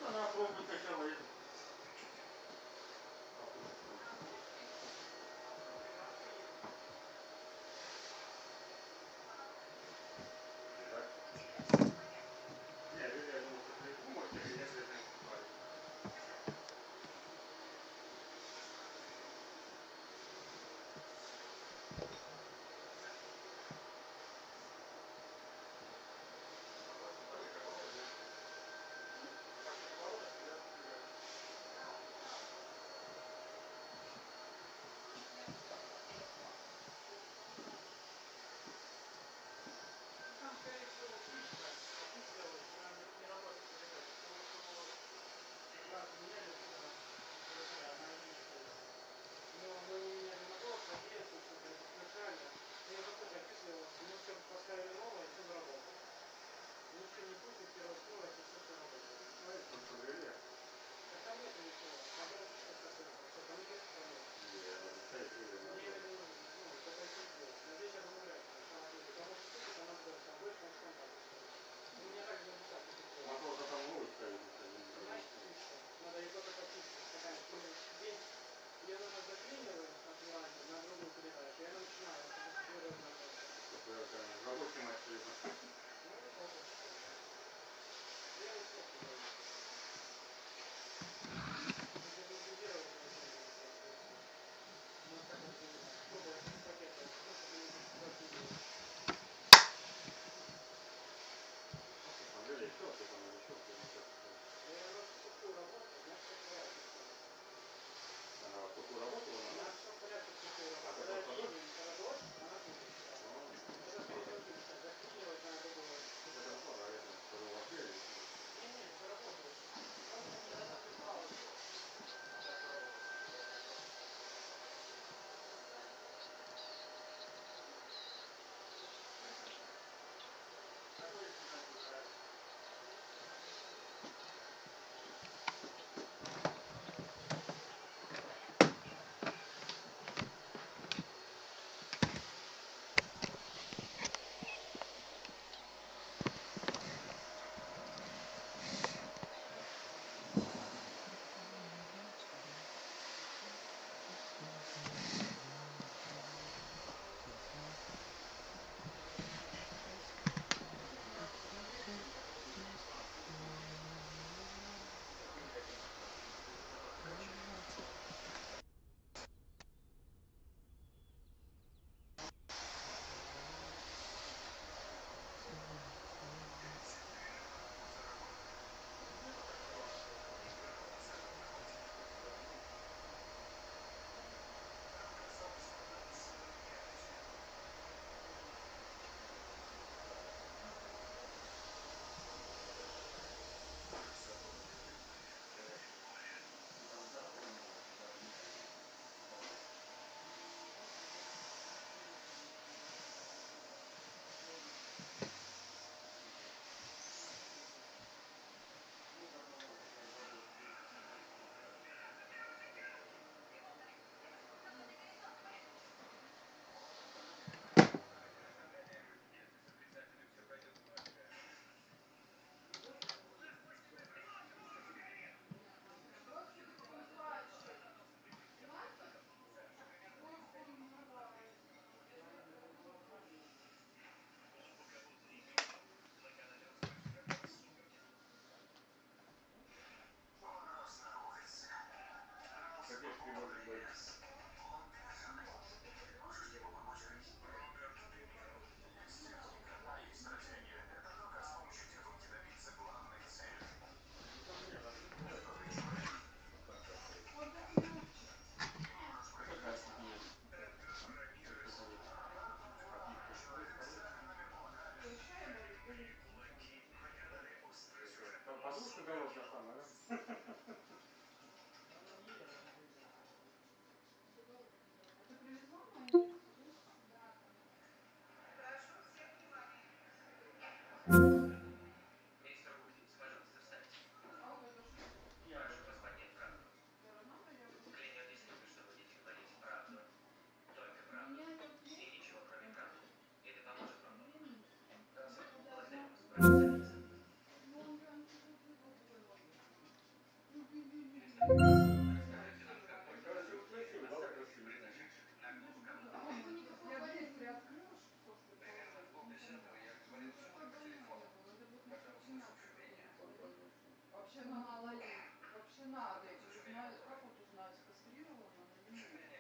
Она пробует сначала это. Вообще надо, вообще надо. Это же знаю, как вот узнать, кастрирована она или нет.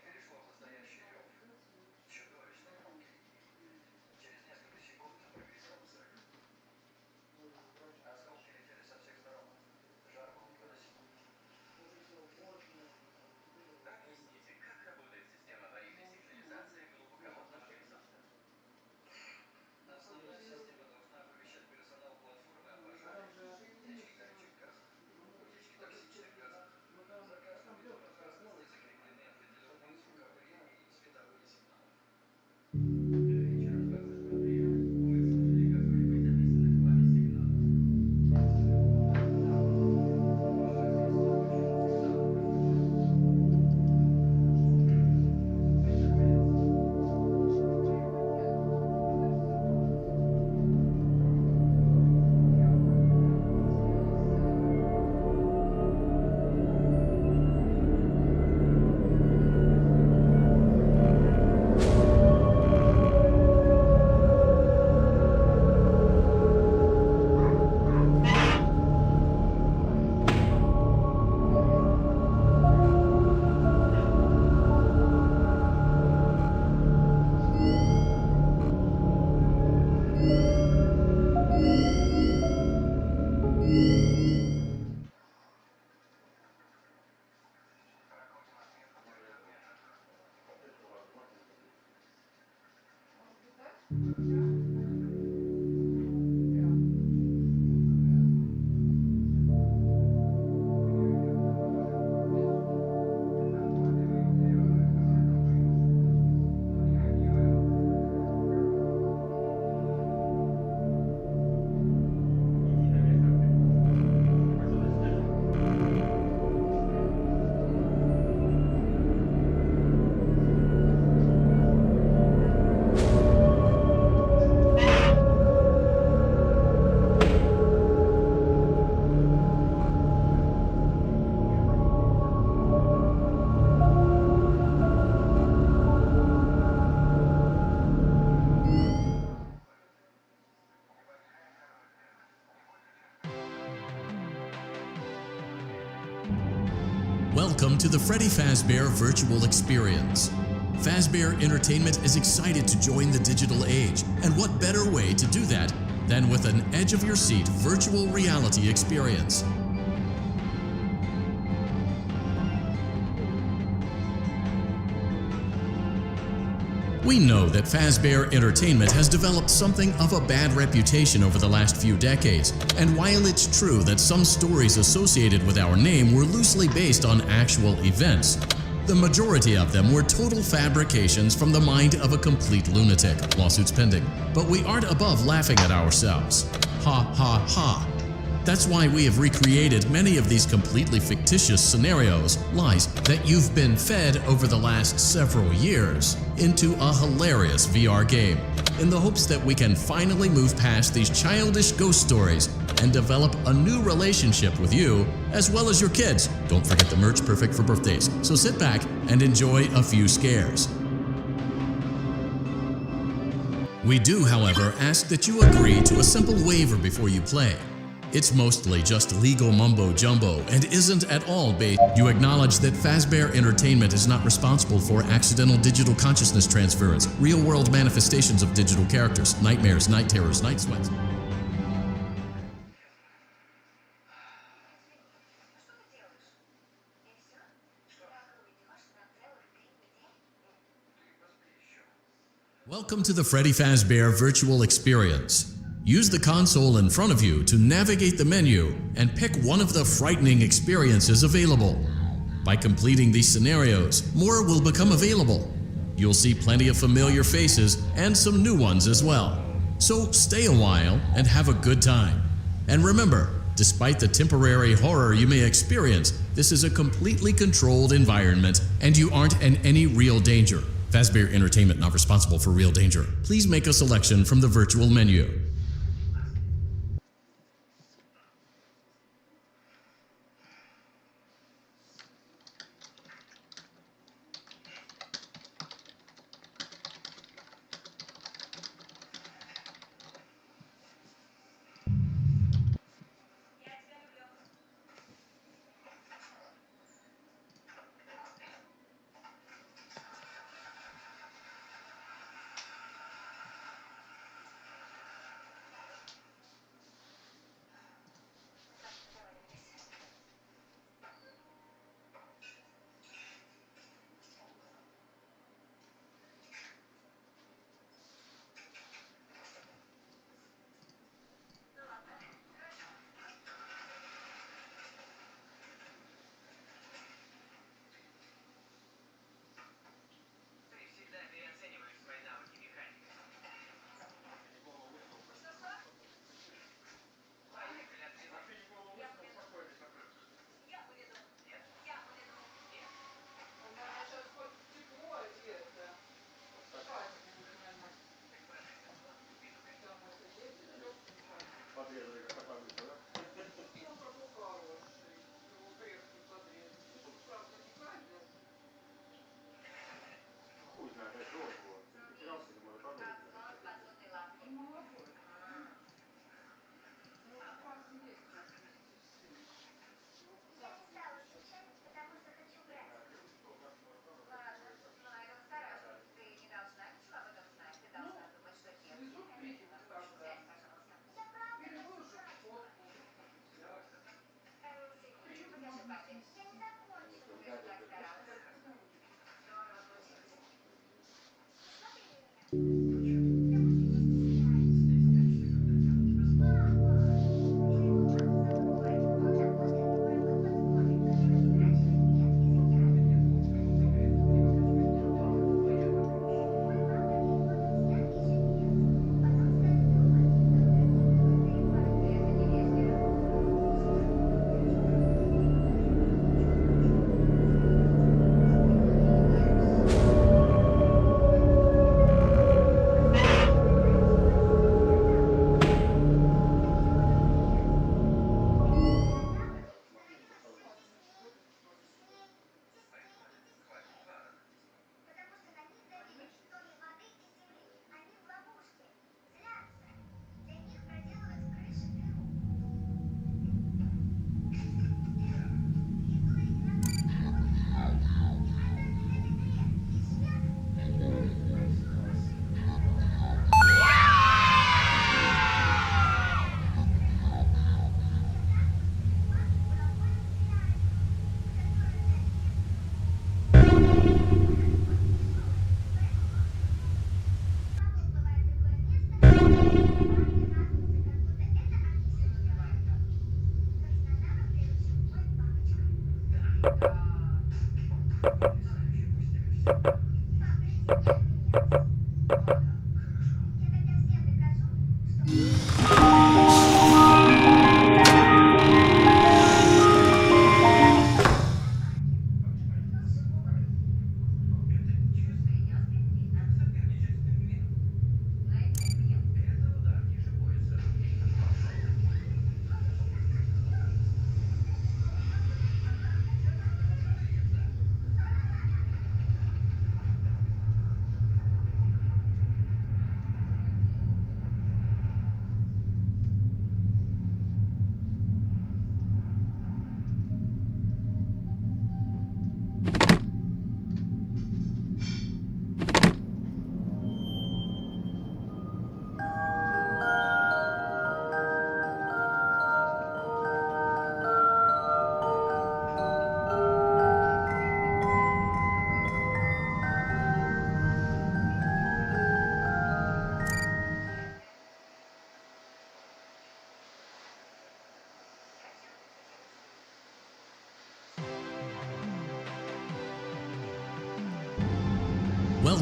Welcome to the Freddy Fazbear Virtual Experience. Fazbear Entertainment is excited to join the digital age, and what better way to do that than with an edge-of-your-seat virtual reality experience. We know that Fazbear Entertainment has developed something of a bad reputation over the last few decades, and while it's true that some stories associated with our name were loosely based on actual events, the majority of them were total fabrications from the mind of a complete lunatic, lawsuits pending. But we aren't above laughing at ourselves. Ha ha ha. That's why we have recreated many of these completely fictitious scenarios, lies, that you've been fed over the last several years into a hilarious VR game, in the hopes that we can finally move past these childish ghost stories and develop a new relationship with you, as well as your kids. Don't forget the merch, perfect for birthdays. So sit back and enjoy a few scares. We do, however, ask that you agree to a simple waiver before you play. It's mostly just legal mumbo-jumbo and isn't at all based. You acknowledge that Fazbear Entertainment is not responsible for accidental digital consciousness transference, real-world manifestations of digital characters, nightmares, night terrors, night sweats. Welcome to the Freddy Fazbear Virtual Experience. Use the console in front of you to navigate the menu and pick one of the frightening experiences available. By completing these scenarios, more will become available. You'll see plenty of familiar faces and some new ones as well. So stay a while and have a good time. And remember, despite the temporary horror you may experience, this is a completely controlled environment and you aren't in any real danger. Fazbear Entertainment not responsible for real danger. Please make a selection from the virtual menu.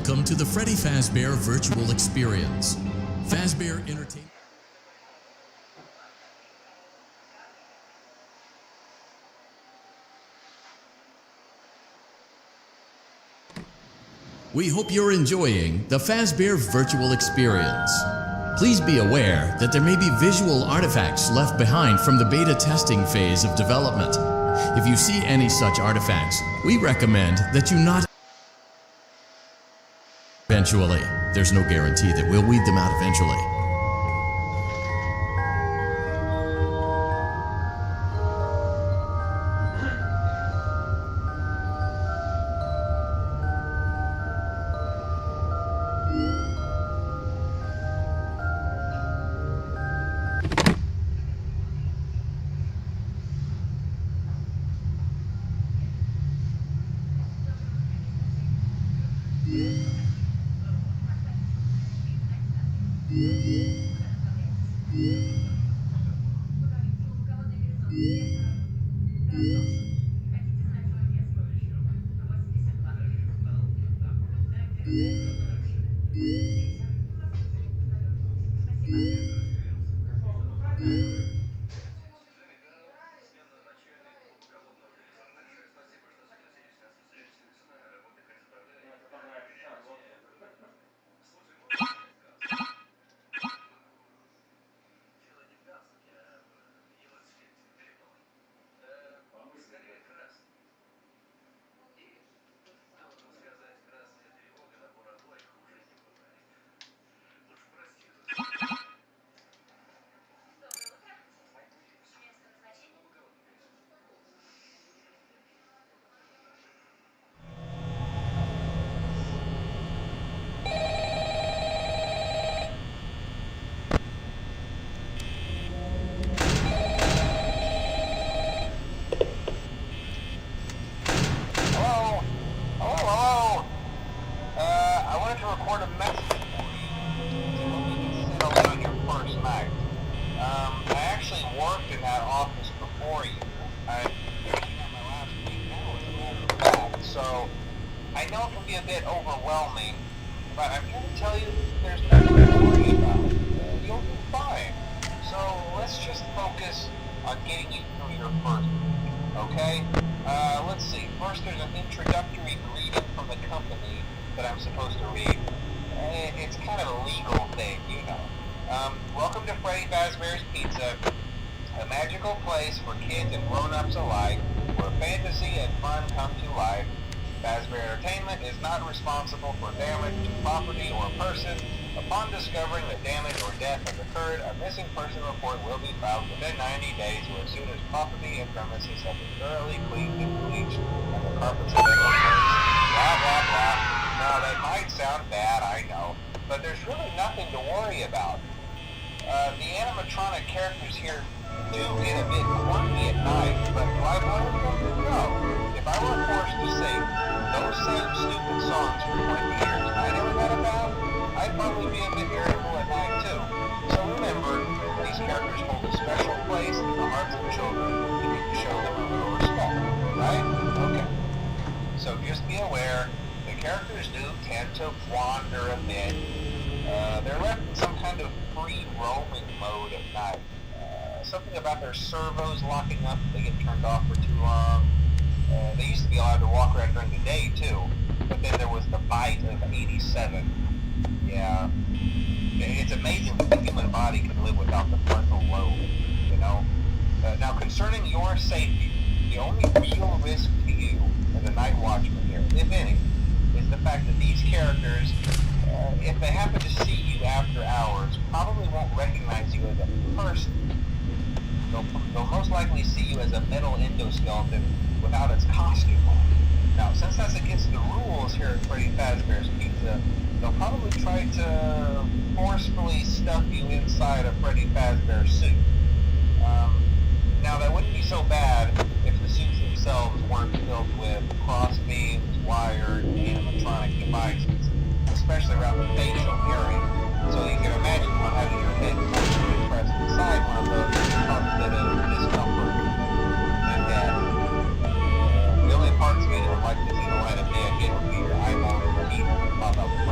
welcome to the Freddy Fazbear Virtual Experience. Fazbear Entertainment. We hope you're enjoying the Fazbear Virtual Experience. Please be aware that there may be visual artifacts left behind from the beta testing phase of development. If you see any such artifacts, we recommend that you not eventually. There's no guarantee that we'll weed them out eventually. Overwhelming, but I'm here to tell you there's nothing to worry about. You'll be fine. So let's just focus on getting you through your first week, okay? Let's see. First, there's an introductory greeting from the company that I'm supposed to read. It's kind of a legal thing, you know. Welcome to Freddy Fazbear's Pizza, a magical place for kids and grown-ups alike, where fantasy and fun come to life. Fazbear Entertainment is not responsible for damage to property or person. Upon discovering that damage or death has occurred, a missing person report will be filed within 90 days or as soon as property and premises have been thoroughly cleaned and bleached and the carpets have been replaced. Blah, blah, blah. Now, that might sound bad, I know, but there's really nothing to worry about. The animatronic characters here do get a bit quirky at night, but like I was going to know, if I were forced to sing those same stupid songs for 20 years and I never got about, I'd probably be a bit irritable at night too. So remember, these characters hold a special place in the hearts of children. You need to show them a little respect, right? Okay. So just be aware, the characters do tend to wander a bit. They're left in some kind of free roaming mode at night. Something about their servos locking up if they get turned off for too long. They used to be allowed to walk around during the day too, but then there was the bite of 87. Yeah, it's amazing that the human body can live without the frontal lobe, you know? Now concerning your safety, the only real risk to you as a night watchman here, if any, is the fact that these characters, if they happen to see you after hours, probably won't recognize you as a person. They'll most likely see you as a metal endoskeleton without its costume on. Now, since that's against the rules here at Freddy Fazbear's Pizza, they'll probably try to forcefully stuff you inside a Freddy Fazbear suit. Now, that wouldn't be so bad if the suits themselves weren't filled with crossbeams, wired, animatronic devices, especially around the facial area. So you can imagine what having your head forcefully pressed inside one of those is a bit of discomfort and death. The only parts of it you would like to see the light of day again would be your eyeballs and teeth pop out.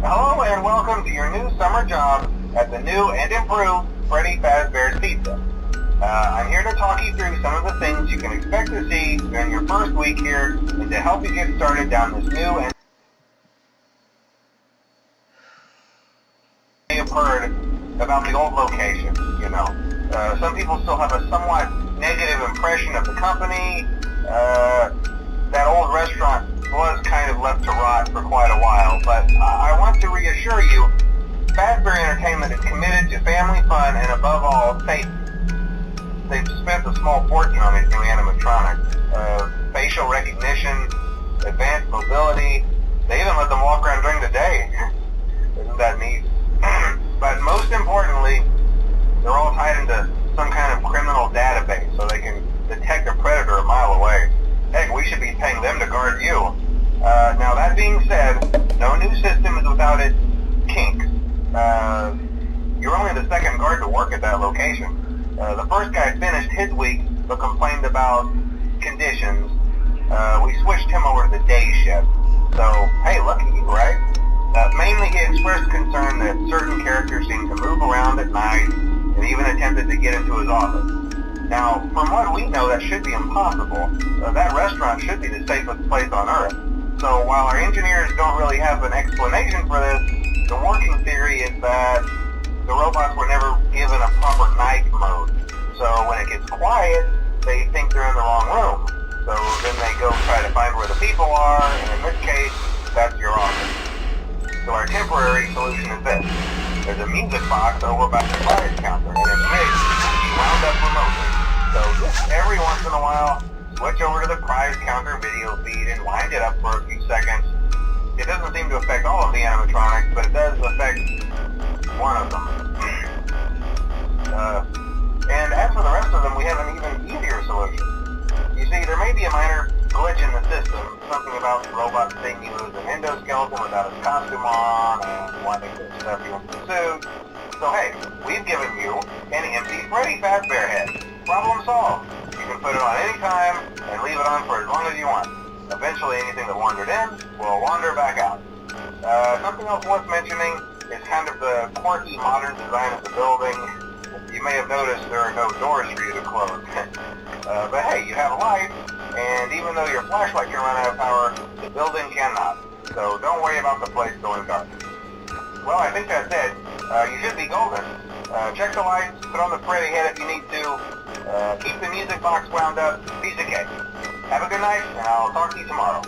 Hello and welcome to your new summer job at the new and improved Freddy Fazbear's Pizza. I'm here to talk you through some of the things you can expect to see during your first week here and to help you get started down this new and you've heard about the old location, you know. Some people still have a somewhat negative impression of the company. That old restaurant was kind of left to rot for quite a while, but I want to reassure you, Fazbear Entertainment is committed to family fun and above all, safety. They've spent a small fortune on these new animatronics. Facial recognition, advanced mobility, they even let them walk around during the day. Isn't that neat? But most importantly, they're all tied into some kind of criminal database so they can detect a predator a mile away. Heck, we should be paying them to guard you. Now that being said, no new system is without its kinks. You're only the second guard to work at that location. The first guy finished his week but complained about conditions. We switched him over to the day shift. So, hey, lucky you, right? Mainly he expressed concern that certain characters seemed to move around at night and even attempted to get into his office. Now, from what we know, that should be impossible. That restaurant should be the safest place on Earth. So while our engineers don't really have an explanation for this, the working theory is that the robots were never given a proper night mode. So when it gets quiet, they think they're in the wrong room. So then they go try to find where the people are, and in this case, that's your office. So our temporary solution is this. There's a music box over by the prize counter, and it's rigged to be wound up remotely. So just every once in a while, switch over to the prize counter video feed and wind it up for a few seconds. It doesn't seem to affect all of the animatronics, but it does affect one of them. And as for the rest of them, we have an even easier solution. You see, there may be a minor glitch in the system, something about the robot being used as an endoskeleton without his costume on, and wanting to stuff you into the suit. So hey, we've given you an empty Freddy Fazbear head. Problem solved. You can put it on any time and leave it on for as long as you want. Eventually anything that wandered in will wander back out. Something else worth mentioning is kind of the quirky modern design of the building. You may have noticed there are no doors for you to close. But hey, you have a light, and even though your flashlight can run out of power, the building cannot. So don't worry about the place going dark. Well, I think that's it. You should be golden. Check the lights, put on the Freddy head if you need to, keep the music box wound up, piece of cake. Have a good night, and I'll talk to you tomorrow.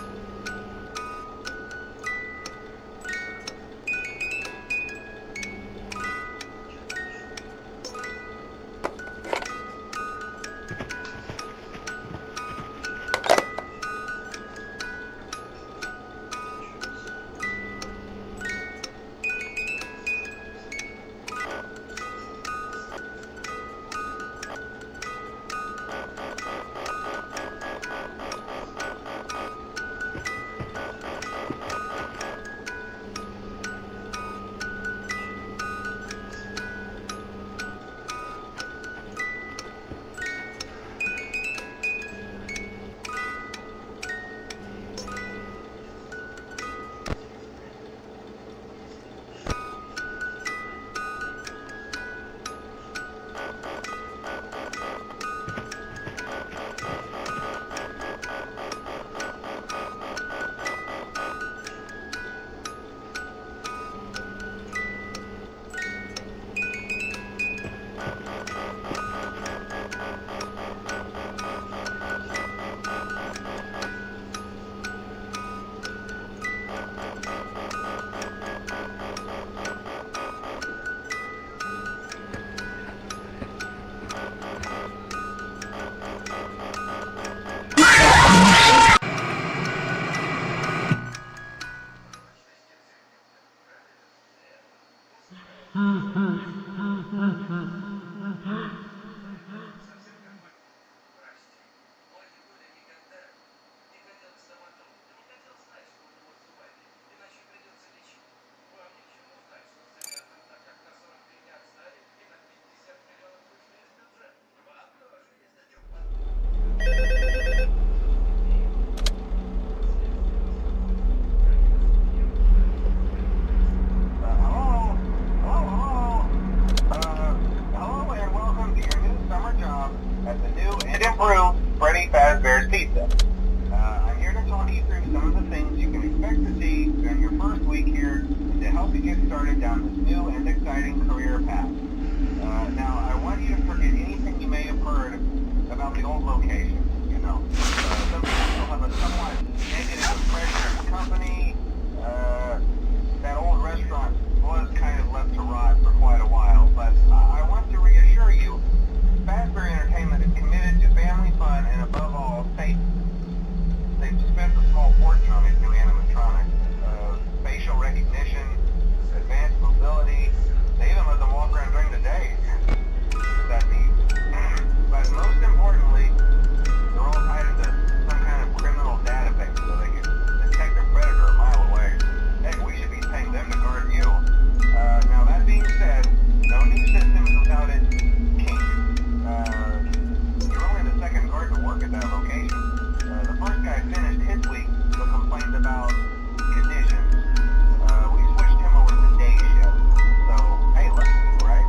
old locations, you know. Some people still have a somewhat negative impression of the company. That old restaurant was kind of left to rot for quite a while, but I want to reassure you, Fazbear Entertainment is committed to family fun and above all, safety. They've spent a small fortune on these new animatronics. Facial recognition, advanced mobility, they even let them walk around during the day, if that needs. But most importantly, they're all tied into some kind of criminal database so they can detect a predator a mile away. Heck, we should be paying them to guard you. Now that being said, no new system is without its kink. You're only the second guard to work at that location. The first guy finished his week but complained about conditions. We switched him over to day shift. So, hey, look, right?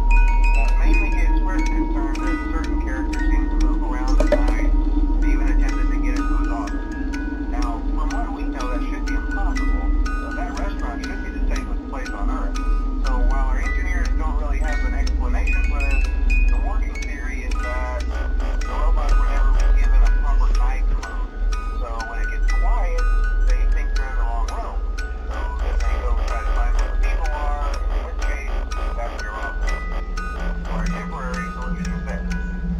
Mainly he expressed concern that certain characters seem to move around at night and even attempted to get into his office. Now, from what we know, that should be impossible. That restaurant should be the safest place on Earth. So while our engineers don't really have an explanation for this, the working theory is that the robots were never given a proper night mode. So when it gets quiet, they think they're in the wrong room. So then they go try to find where the people are, in which case, that's your office. Or a temporary solution is this.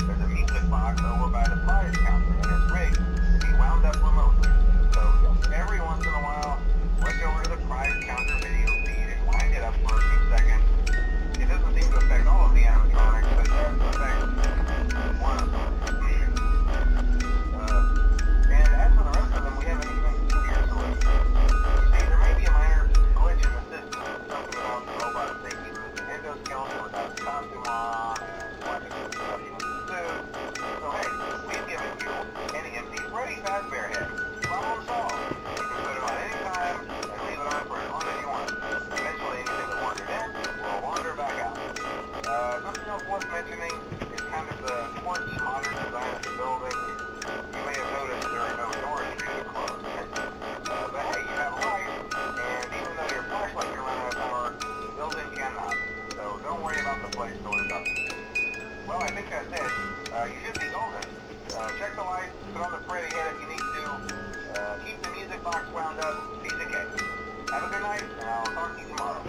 There's a music box over by the prize counter, and it's rigged to be wound up remotely. So just every once in a while, switch over to the prize counter video feed and wind it up for a few seconds. It doesn't seem to affect all of the animatronics, but it does affect one of them. And as for the rest of them, we haven't even seen your solution. You see, there may be a minor glitch in the system, something about the robot thinking the endoskeleton without the costume on, and watching the production of the suit. So hey, we've given you an empty-ready Fazbear head. Problem solved. You can put it on any time and leave it on for as long as you want. Eventually, anything that wandered in will wander back out. Something else worth mentioning is kind of the sports modern design of the building. You may have noticed there are no doors for you to close. But hey, you have a light, and even though your flashlight can run out of power, the building cannot. So don't worry about the place going up. Well, I think that's it. You should be golden. Check the lights, put on the Freddy head if you need to. Keep the music box wound up, piece of cake. Have a good night, and I'll talk to you tomorrow.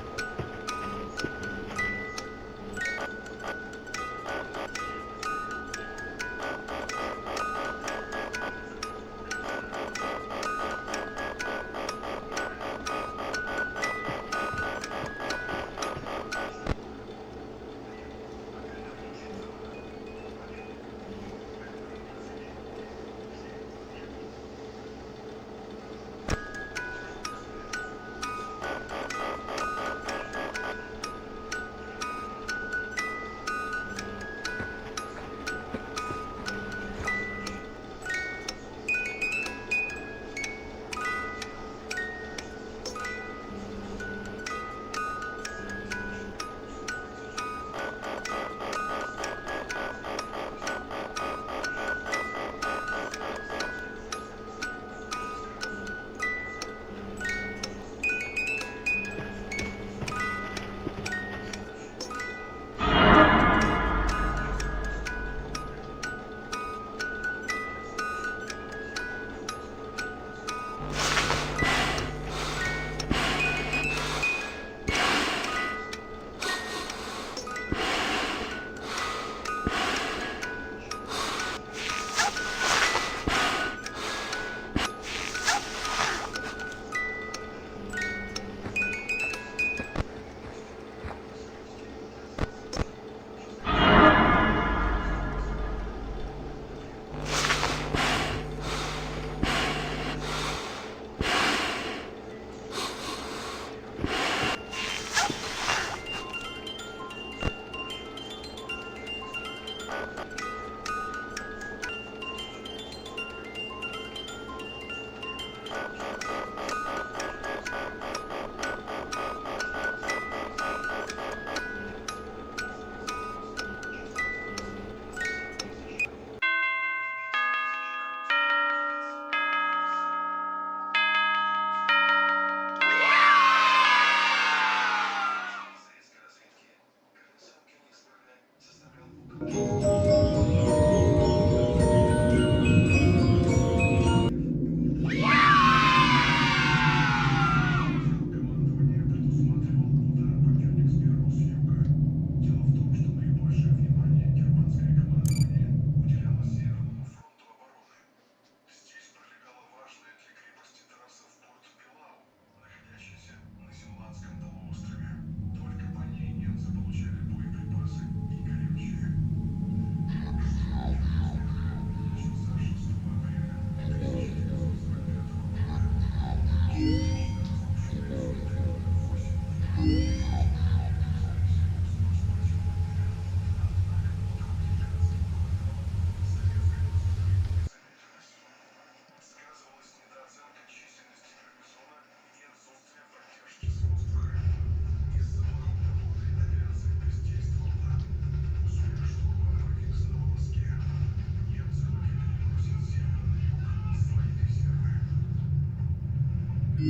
Hey,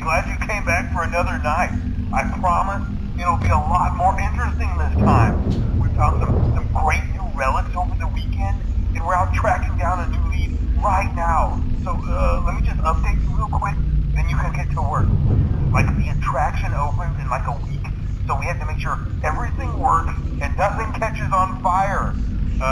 glad you came back for another night. I promise it'll be a lot more interesting this time. We found some great new relics over the weekend, and we're out tracking down a new lead right now. So, let me just update you real quick, then you can get to work. Like, the attraction opens in like a week, so we have to make sure everything works and nothing catches on fire.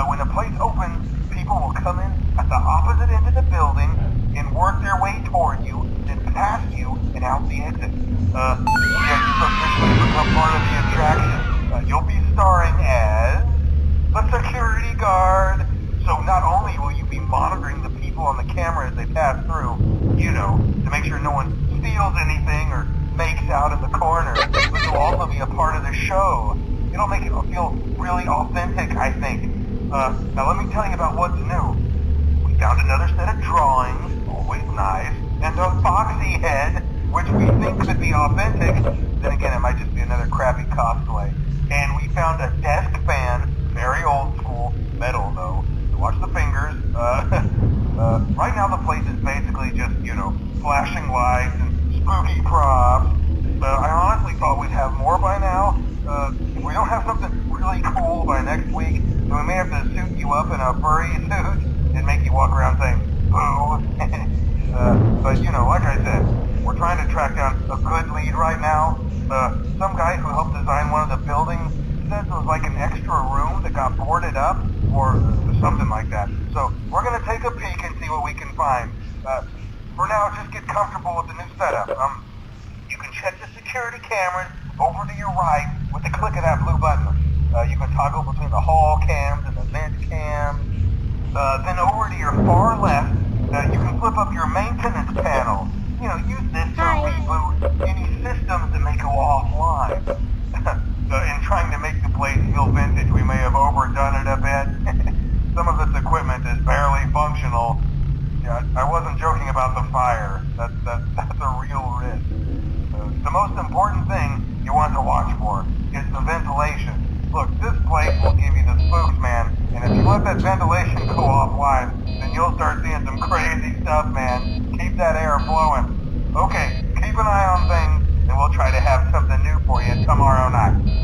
When the place opens, people will come in at the opposite end of the building and work their way toward you, then past you and out the exit. You've officially become part of the attraction. You'll be starring as the security guard. So not only will you be monitoring the people on the camera as they pass through, you know, to make sure no one steals anything or makes out in the corner, but you'll also be a part of the show. It'll make it feel really authentic, I think. Now let me tell you about what's new. We found another set of drawings, always nice, and a foxy head, which we think could be authentic. Then again, it might just be another crappy cosplay. And we found a desk fan, very old school, metal though. So watch the fingers. Right now the place is basically just, you know, flashing lights and spooky props. I honestly thought we'd have more by now. If we don't have something really cool by next week, then we may have to suit you up in a furry suit and make you walk around saying, boo. But, you know, like I said, we're trying to track down a good lead right now. Some guy who helped design one of the buildings says it was like an extra room that got boarded up, or something like that. So, we're gonna take a peek and see what we can find. For now, just get comfortable with the new setup. You can check the security cameras over to your right with the click of that blue button. You can toggle between the hall cams and the vent cams. Then over to your far left, you can flip up your maintenance panel. You know, use this to reboot any systems that may go offline. In trying to make the place feel vintage, we may have overdone it a bit. Some of this equipment is barely functional. Yeah, I wasn't joking about the fire. That's a real risk. The most important thing you want to watch for is the ventilation. Look, this place will give you the spooks, man, and if you let that ventilation go offline, then you'll start seeing some crazy stuff, man. Keep that air flowing. Okay, keep an eye on things, and we'll try to have something new for you tomorrow night.